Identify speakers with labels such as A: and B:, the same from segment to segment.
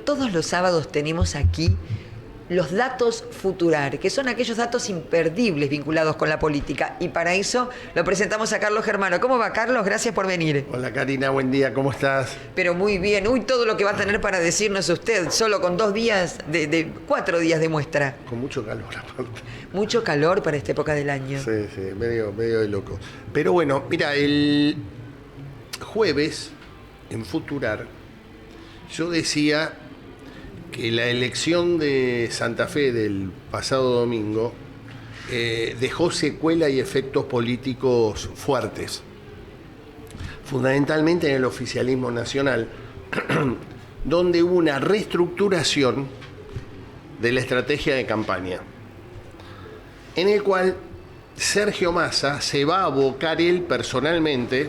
A: todos los sábados tenemos aquí los datos Futurar, que son aquellos datos imperdibles vinculados con la política. Y para eso lo presentamos a Carlos Germano. ¿Cómo va, Carlos? Gracias por venir.
B: Hola, Karina, buen día, ¿cómo estás?
A: Pero muy bien. Uy, todo lo que va a tener para decirnos usted, solo con 2 días, 4 días de muestra.
B: Con mucho calor, aparte.
A: Mucho calor para esta época del año.
B: Sí, medio de loco. Pero bueno, mira, el jueves, en Futurar, yo decía que la elección de Santa Fe del pasado domingo dejó secuela y efectos políticos fuertes, fundamentalmente en el oficialismo nacional, donde hubo una reestructuración de la estrategia de campaña, en el cual Sergio Massa se va a abocar él personalmente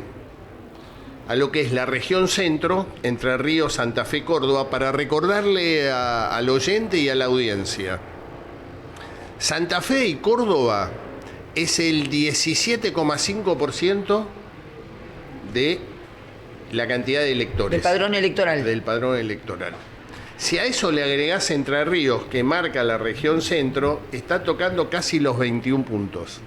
B: a lo que es la región centro, Entre Ríos, Santa Fe, Córdoba, para recordarle al oyente y a la audiencia. Santa Fe y Córdoba es el 17,5% de la cantidad de electores.
A: Del padrón electoral.
B: Del padrón electoral. Si a eso le agregás Entre Ríos, que marca la región centro, está tocando casi los 21 puntos.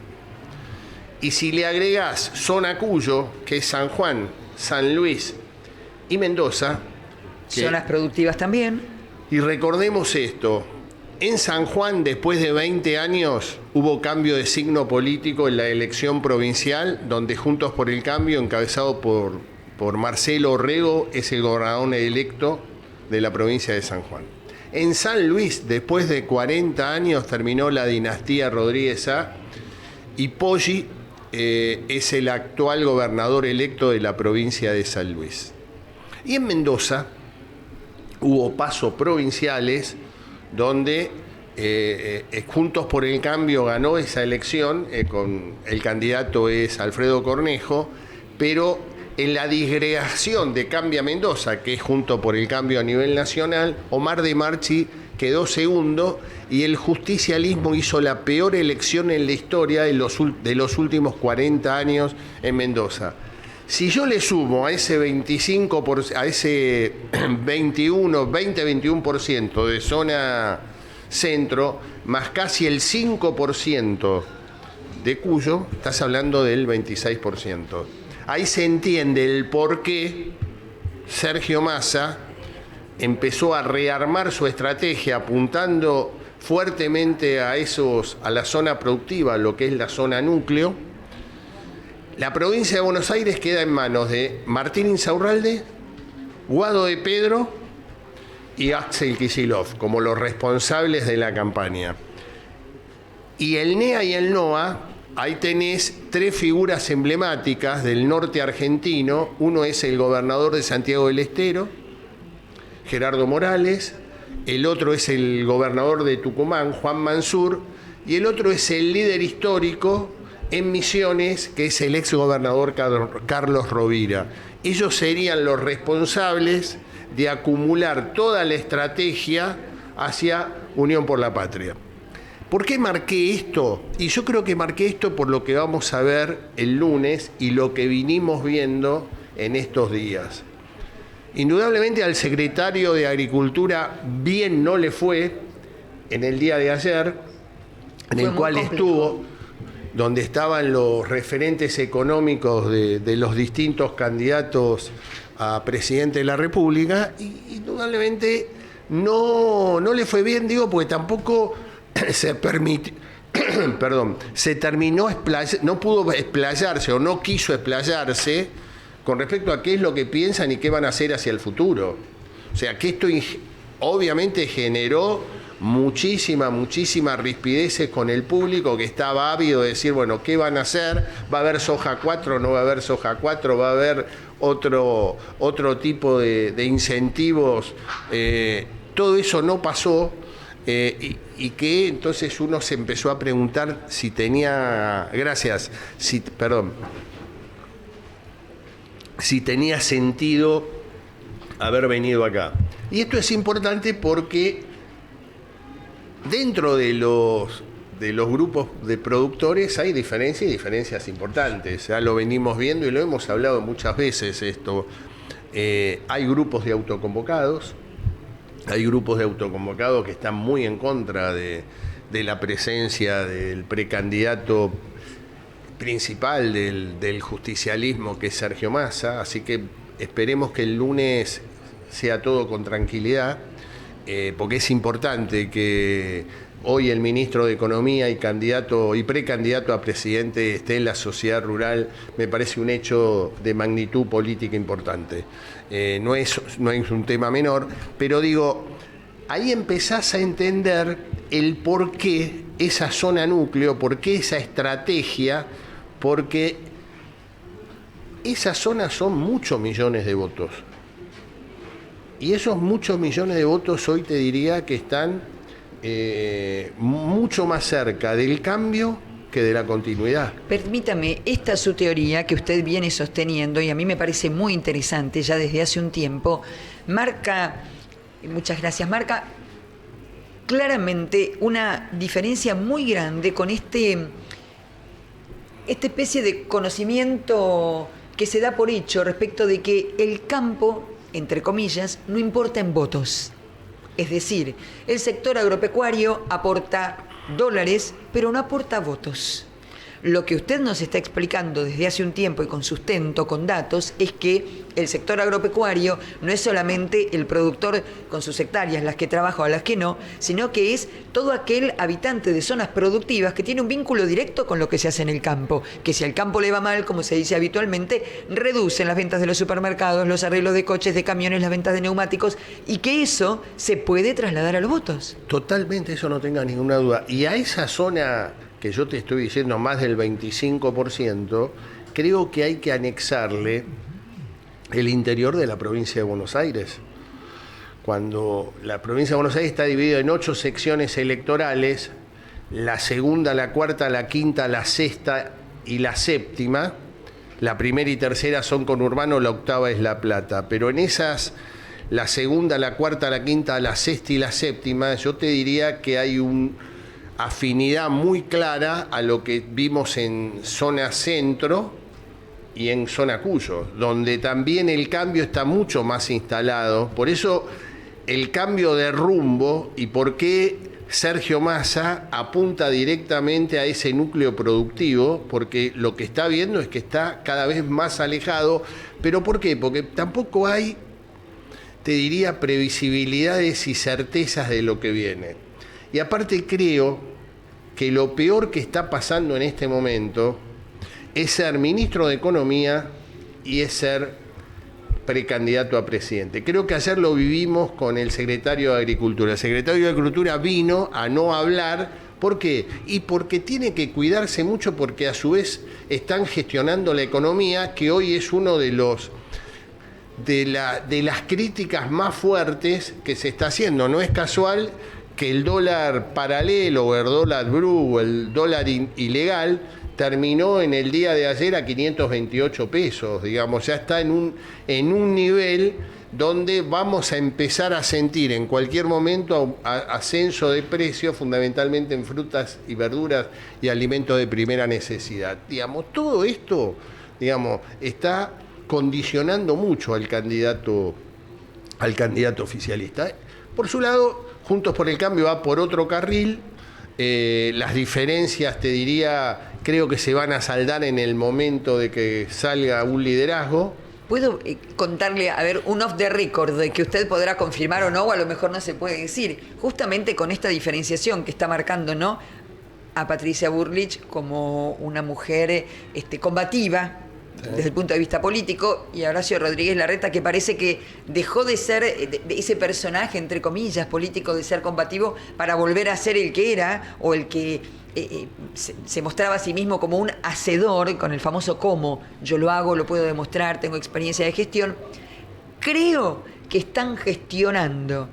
B: Y si le agregás zona Cuyo, que es San Juan, San Luis y Mendoza,
A: zonas productivas también.
B: Y recordemos esto, en San Juan, después de 20 años, hubo cambio de signo político en la elección provincial, donde Juntos por el Cambio, encabezado por Marcelo Orrego, es el gobernador electo de la provincia de San Juan. En San Luis, después de 40 años, terminó la dinastía Rodríguez A, y Poggi es el actual gobernador electo de la provincia de San Luis. Y en Mendoza hubo pasos provinciales donde Juntos por el Cambio ganó esa elección, el candidato es Alfredo Cornejo, pero en la disgregación de Cambia Mendoza, que es Juntos por el Cambio a nivel nacional, Omar de Marchi quedó segundo y el justicialismo hizo la peor elección en la historia de los últimos 40 años en Mendoza. Si yo le sumo a ese 20-21% de zona centro, más casi el 5% de Cuyo, estás hablando del 26%. Ahí se entiende el por qué Sergio Massa empezó a rearmar su estrategia apuntando fuertemente a la zona productiva, lo que es la zona núcleo. La provincia de Buenos Aires queda en manos de Martín Insaurralde, Guado de Pedro y Axel Kicillof como los responsables de la campaña. Y el NEA y el NOA, ahí tenés 3 figuras emblemáticas del norte argentino. Uno es el gobernador de Santiago del Estero, Gerardo Morales, el otro es el gobernador de Tucumán, Juan Mansur, y el otro es el líder histórico en Misiones, que es el ex gobernador Carlos Rovira. Ellos serían los responsables de acumular toda la estrategia hacia Unión por la Patria. ¿Por qué marqué esto? Y yo creo que marqué esto por lo que vamos a ver el lunes y lo que vinimos viendo en estos días. Indudablemente al secretario de Agricultura bien no le fue en el día de ayer, en el cual estuvo, donde estaban los referentes económicos de los distintos candidatos a presidente de la República, y indudablemente no le fue bien, digo, porque tampoco se permitió, no pudo explayarse o no quiso explayarse con respecto a qué es lo que piensan y qué van a hacer hacia el futuro. O sea, que esto obviamente generó muchísimas rispideces con el público, que estaba ávido de decir, bueno, ¿qué van a hacer? ¿Va a haber soja 4? ¿No va a haber soja 4? ¿Va a haber otro tipo de incentivos? Todo eso no pasó. Y que entonces uno se empezó a preguntar si tenía sentido haber venido acá. Y esto es importante porque dentro de los grupos de productores hay diferencias importantes. Ya lo venimos viendo y lo hemos hablado muchas veces esto. Hay grupos de autoconvocados, Hay grupos de autoconvocados que están muy en contra de la presencia del precandidato principal del justicialismo, que es Sergio Massa, así que esperemos que el lunes sea todo con tranquilidad, porque es importante que hoy el ministro de Economía y candidato y precandidato a presidente esté en la sociedad rural. Me parece un hecho de magnitud política importante. No es un tema menor, pero digo, ahí empezás a entender el por qué esa zona núcleo, por qué esa estrategia, porque esas zonas son muchos millones de votos. Y esos muchos millones de votos hoy te diría que están mucho más cerca del cambio que de la continuidad.
A: Permítame, esta su teoría que usted viene sosteniendo, y a mí me parece muy interesante ya desde hace un tiempo, marca, muchas gracias, marca claramente una diferencia muy grande con esta especie de conocimiento que se da por hecho respecto de que el campo, entre comillas, no importa en votos. Es decir, el sector agropecuario aporta dólares, pero no aporta votos. Lo que usted nos está explicando desde hace un tiempo y con sustento, con datos, es que el sector agropecuario no es solamente el productor con sus hectáreas, las que trabaja o las que no, sino que es todo aquel habitante de zonas productivas que tiene un vínculo directo con lo que se hace en el campo, que si al campo le va mal, como se dice habitualmente, reducen las ventas de los supermercados, los arreglos de coches, de camiones, las ventas de neumáticos, y que eso se puede trasladar a los votos.
B: Totalmente, eso no tenga ninguna duda. Y a esa zona que yo te estoy diciendo, más del 25%, creo que hay que anexarle el interior de la provincia de Buenos Aires. Cuando la provincia de Buenos Aires está dividida en 8 secciones electorales, la segunda, la cuarta, la quinta, la sexta y la séptima, la primera y tercera son conurbano, la octava es La Plata, pero en esas, la segunda, la cuarta, la quinta, la sexta y la séptima, yo te diría que hay una afinidad muy clara a lo que vimos en zona centro y en zona Cuyo, donde también el cambio está mucho más instalado. Por eso el cambio de rumbo y por qué Sergio Massa apunta directamente a ese núcleo productivo, porque lo que está viendo es que está cada vez más alejado. ¿Pero por qué? Porque tampoco hay, te diría, previsibilidades y certezas de lo que viene. Y aparte creo que lo peor que está pasando en este momento es ser ministro de Economía y es ser precandidato a presidente. Creo que ayer lo vivimos con el secretario de Agricultura. El secretario de Agricultura vino a no hablar. ¿Por qué? Y porque tiene que cuidarse mucho, porque a su vez están gestionando la economía, que hoy es uno de las críticas más fuertes que se está haciendo. No es casual que el dólar paralelo o el dólar blue o el dólar ilegal terminó en el día de ayer a 528 pesos, digamos, ya está en un nivel donde vamos a empezar a sentir en cualquier momento ascenso de precios, fundamentalmente en frutas y verduras y alimentos de primera necesidad. Digamos, todo esto, digamos, está condicionando mucho al candidato oficialista. Por su lado, Juntos por el Cambio va por otro carril. Las diferencias, te diría, creo que se van a saldar en el momento de que salga un liderazgo.
A: ¿Puedo contarle, a ver, un off the record de que usted podrá confirmar o no, o a lo mejor no se puede decir? Justamente con esta diferenciación que está marcando, ¿no?, a Patricia Bullrich como una mujer combativa, desde el punto de vista político, y a Horacio Rodríguez Larreta, que parece que dejó de ser de ese personaje, entre comillas, político, de ser combativo, para volver a ser el que era, o el que se mostraba a sí mismo como un hacedor, con el famoso cómo, yo lo hago, lo puedo demostrar, tengo experiencia de gestión. Creo que están gestionando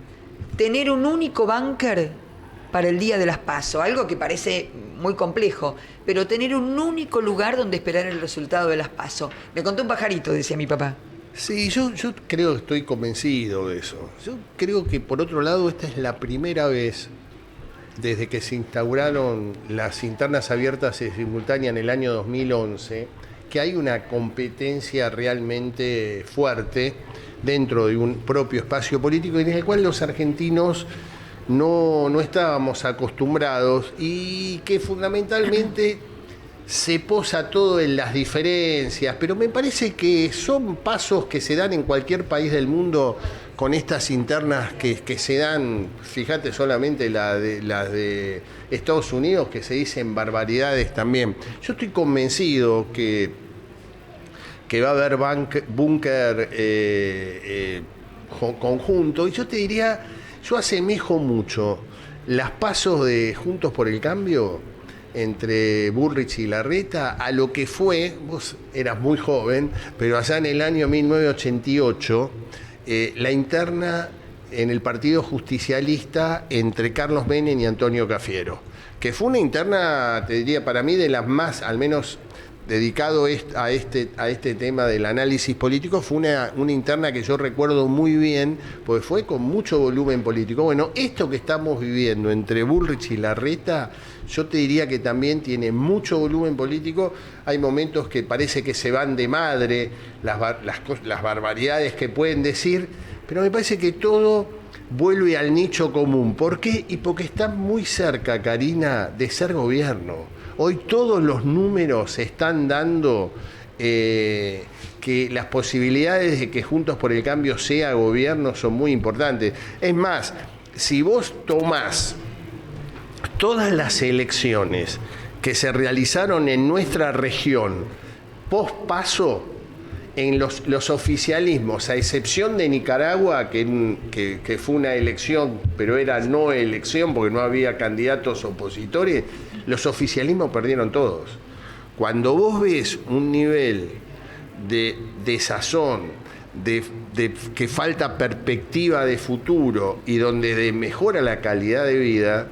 A: tener un único búnker para el día de las PASO, algo que parece muy complejo, pero tener un único lugar donde esperar el resultado de las PASO. Me contó un pajarito, decía mi papá.
B: Sí, yo creo que estoy convencido de eso. Yo creo que, por otro lado, esta es la primera vez desde que se instauraron las internas abiertas y simultáneas en el año 2011, que hay una competencia realmente fuerte dentro de un propio espacio político en el cual los argentinos no estábamos acostumbrados y que fundamentalmente se posa todo en las diferencias, pero me parece que son pasos que se dan en cualquier país del mundo con estas internas que se dan, fíjate solamente las de Estados Unidos, que se dicen barbaridades también. Yo estoy convencido que va a haber búnker conjunto, y yo te diría, yo asemejo mucho las pasos de Juntos por el Cambio entre Bullrich y Larreta a lo que fue, vos eras muy joven, pero allá en el año 1988, la interna en el Partido Justicialista entre Carlos Menem y Antonio Cafiero, que fue una interna, te diría, para mí de las más, al menos dedicado a este tema del análisis político, fue una interna que yo recuerdo muy bien, porque fue con mucho volumen político. Bueno, esto que estamos viviendo entre Bullrich y Larreta, yo te diría que también tiene mucho volumen político. Hay momentos que parece que se van de madre, las barbaridades que pueden decir, pero me parece que todo vuelve al nicho común. ¿Por qué? Y porque está muy cerca, Karina, de ser gobierno. Hoy todos los números están dando que las posibilidades de que Juntos por el Cambio sea gobierno son muy importantes. Es más, si vos tomás todas las elecciones que se realizaron en nuestra región post-paso, en los oficialismos, a excepción de Nicaragua, que fue una elección, pero era no elección porque no había candidatos opositores, los oficialismos perdieron todos. Cuando vos ves un nivel de desazón, de que falta perspectiva de futuro y donde mejora la calidad de vida,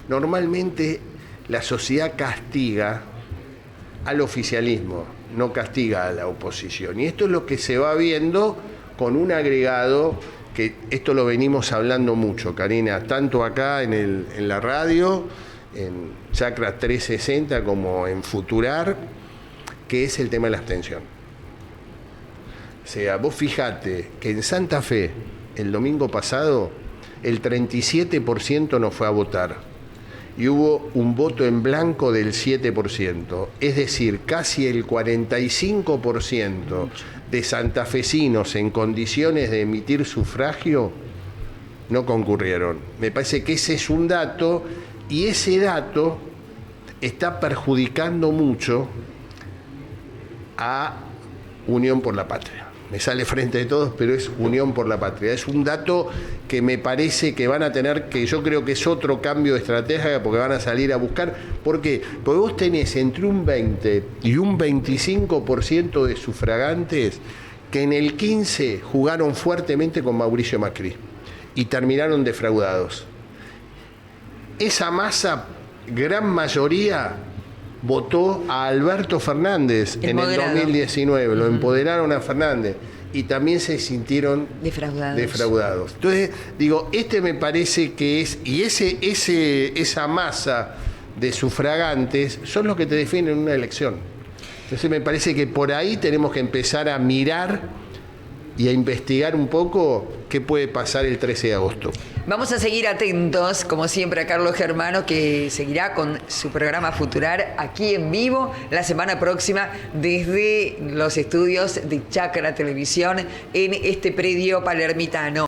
B: normalmente la sociedad castiga al oficialismo, no castiga a la oposición. Y esto es lo que se va viendo con un agregado, que esto lo venimos hablando mucho, Karina, tanto acá en la radio, en Chacra 360, como en Futurar, que es el tema de la abstención. O sea, vos fijate que en Santa Fe, el domingo pasado, el 37% no fue a votar. Y hubo un voto en blanco del 7%, es decir, casi el 45% de santafesinos en condiciones de emitir sufragio no concurrieron. Me parece que ese es un dato, y ese dato está perjudicando mucho a Unión por la Patria. Me sale frente de todos, pero es Unión por la Patria. Es un dato que me parece que van a tener, que yo creo que es otro cambio de estrategia, porque van a salir a buscar. ¿Por qué? Porque vos tenés entre un 20 y un 25% de sufragantes que en el 15 jugaron fuertemente con Mauricio Macri y terminaron defraudados. Esa masa, gran mayoría, votó a Alberto Fernández en el 2019, lo empoderaron a Fernández y también se sintieron defraudados. Entonces, digo, me parece que es, y esa masa de sufragantes son los que te definen una elección. Entonces me parece que por ahí tenemos que empezar a mirar y a investigar un poco qué puede pasar el 13 de agosto.
A: Vamos a seguir atentos, como siempre, a Carlos Germano, que seguirá con su programa Futurar aquí en vivo la semana próxima desde los estudios de Chacra Televisión en este predio palermitano.